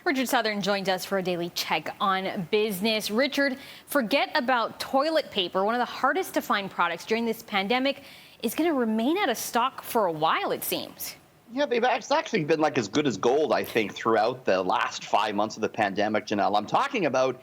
Richard Southern joins us for a daily check on business. Richard, forget about toilet paper. One of the hardest to find products during this pandemic is going to remain out of stock for a while, it seems. Yeah, it's actually been like as good as gold, I think, throughout the last 5 months of the pandemic, Janelle. I'm talking about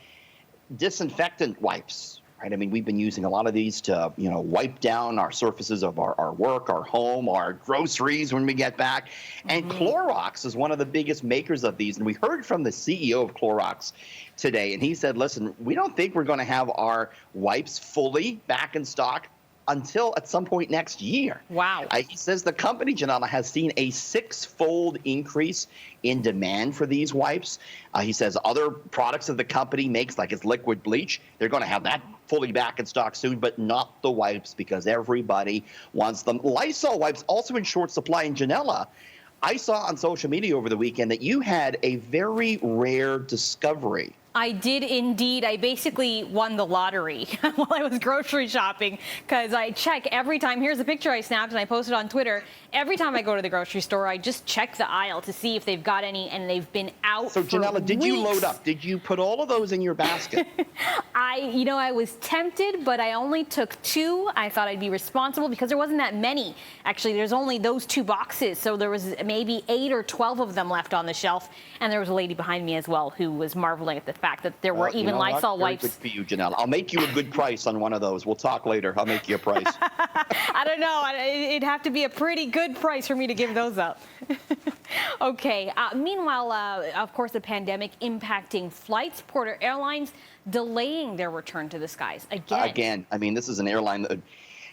disinfectant wipes, right? I mean, we've been using a lot of these to, wipe down our surfaces of our work, our home, our groceries when we get back. And Clorox is one of the biggest makers of these. And we heard from the CEO of Clorox today, and he said, listen, we don't think we're going to have our wipes fully back in stock until at some point next year. Wow. He says the company, Janela, has seen a 6-fold increase in demand for these wipes. He says other products that the company makes, like its liquid bleach, they're going to have that fully back in stock soon, but not the wipes because everybody wants them. Lysol wipes also in short supply. In Janela, I saw on social media over the weekend that you had a very rare discovery. I did indeed. I basically won the lottery while I was grocery shopping because I check every time. Here's a picture I snapped and I posted on Twitter. Every time I go to the grocery store, I just check the aisle to see if they've got any, and they've been out for Janela, did weeks. you load up? Did you put all of those in your basket? I was tempted, but I only took 2. I thought I'd be responsible because there wasn't that many. Actually, there's only those 2 boxes. So there was maybe 8 or 12 of them left on the shelf. And there was a lady behind me as well who was marveling at the fact that there were even Lysol wipes. Good for you, Janelle. I'll make you a good price on one of those. We'll talk later. I'll make you a price. I don't know. It'd have to be a pretty good price for me to give those up. Okay. Meanwhile, of course, the pandemic impacting flights. Porter Airlines delaying their return to the skies again. I mean, this is an airline that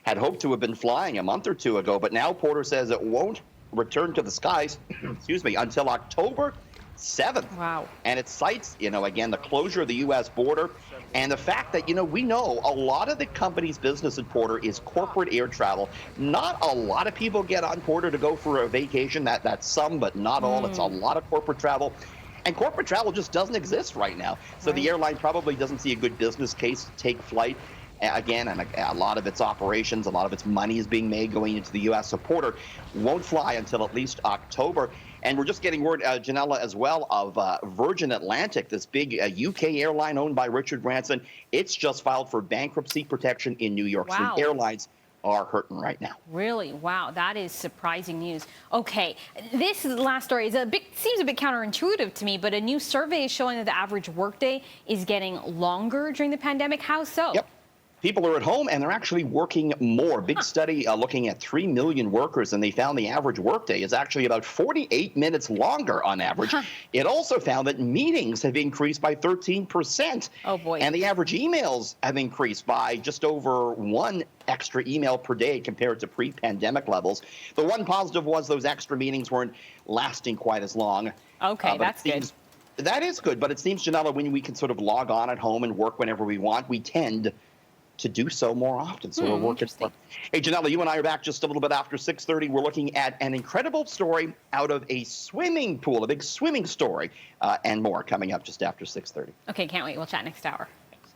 had hoped to have been flying a month or 2 ago, but now Porter says it won't return to the skies, excuse me, until October 7th. Wow. And it cites, again, the closure of the U.S. border and the fact that, we know a lot of the company's business at Porter is corporate air travel. Not a lot of people get on Porter to go for a vacation. That's some, but not all. It's a lot of corporate travel. And corporate travel just doesn't exist right now. So the airline probably doesn't see a good business case to take flight. Again, and a lot of its operations, a lot of its money is being made going into the U.S. So Porter won't fly until at least October. And we're just getting word, Janela, as well, of Virgin Atlantic, this big UK airline owned by Richard Branson. It's just filed for bankruptcy protection in New York. Wow. So the airlines are hurting right now. Really? Wow, that is surprising news. Okay, this last story is seems a bit counterintuitive to me, but a new survey is showing that the average workday is getting longer during the pandemic. How so? Yep. People are at home and they're actually working more. Big study looking at 3 million workers, and they found the average workday is actually about 48 minutes longer on average. It also found that meetings have increased by 13%. Oh, boy. And the average emails have increased by just over 1 extra email per day compared to pre-pandemic levels. The one positive was those extra meetings weren't lasting quite as long. Okay, that's good. That is good, but it seems, Janela, when we can sort of log on at home and work whenever we want, we tend to do so more often. So we're working. Hey, Janela, you and I are back just a little bit after 6:30. We're looking at an incredible story out of a swimming pool, a big swimming story, and more coming up just after 6:30. Okay, can't wait. We'll chat next hour.